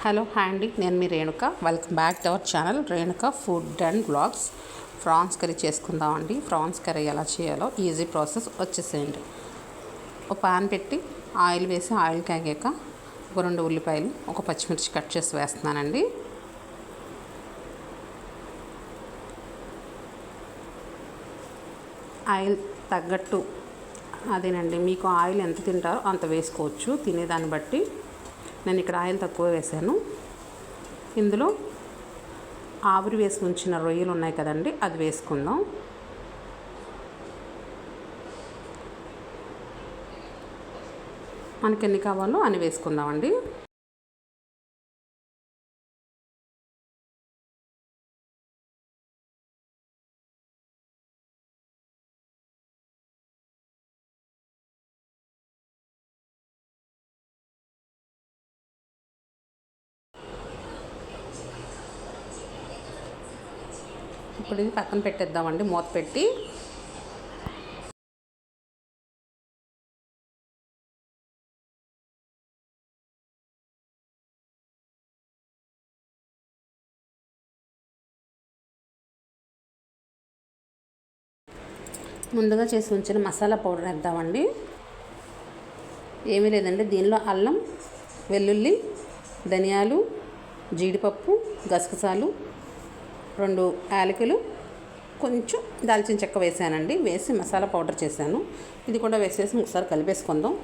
Hello hi అండి, నేను మీ Renuka. Welcome back to our channel Renuka food and blogs. Prawns curry చేసుకుందామండి. ప్రాన్స్ కర్రీ ఎలా చేయాలో ఈజీ ప్రాసెస్ వచ్చేసేయండి. ఒక పాన్ పెట్టి ఆయిల్ వేసి ఆయిల్ కాగాక ఒక 2 ఉల్లిపాయలు, ఒక పచ్చిమిర్చి కట్ చేసి వేస్తున్నానండి. ఆయిల్ తగ్గట్టు అదేనండి, మీకు ఆయిల్ ఎంత తింటారో అంత వేసుకోవచ్చు, తినేదాన్ని బట్టి. నేను ఇక్కడ ఆయిల్ తక్కువ వేసాను. ఇందులో ఆవిరి వేసి ఉంచిన రొయ్యలు ఉన్నాయి కదండి, అది వేసుకుందాం. మనకి ఎన్ని కావాలో అని వేసుకుందామండి. ఇప్పుడు ఇది పక్కన పెట్టేద్దామండి, మూత పెట్టి. ముందుగా చేసి ఉంచిన మసాలా పౌడర్ వేద్దామండి. ఏమీ లేదండి, దీనిలో అల్లం, వెల్లుల్లి, ధనియాలు, జీడిపప్పు, గసగసాలు, 2 యాలకులు, కొంచెం దాల్చిన చెక్క వేసానండి. వేసి మసాలా పౌడర్ చేశాను. ఇది కూడా వేసేసి ఒకసారి కలిపేసుకుందాం.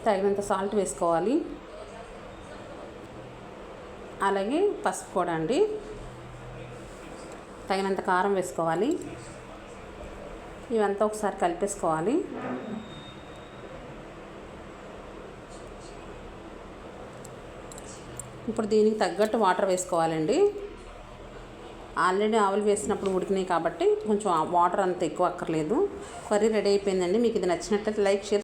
తగినంత సాల్ట్ వేసుకోవాలి. అలాగే పసుపు కూడా అండి. తగినంత కారం వేసుకోవాలి. ఇవంతా ఒకసారి కలిపేసుకోవాలి. ఇప్పుడు దీనికి తగ్గట్టు వాటర్ వేసుకోవాలండి. ఆల్రెడీ ఆవులు వేసినప్పుడు ఉడికినాయి కాబట్టి కొంచెం వాటర్ అంత ఎక్కువ అక్కర్లేదు. కర్రీ రెడీ అయిపోయిందండి. మీకు ఇది నచ్చినట్లయితే లైక్, షేర్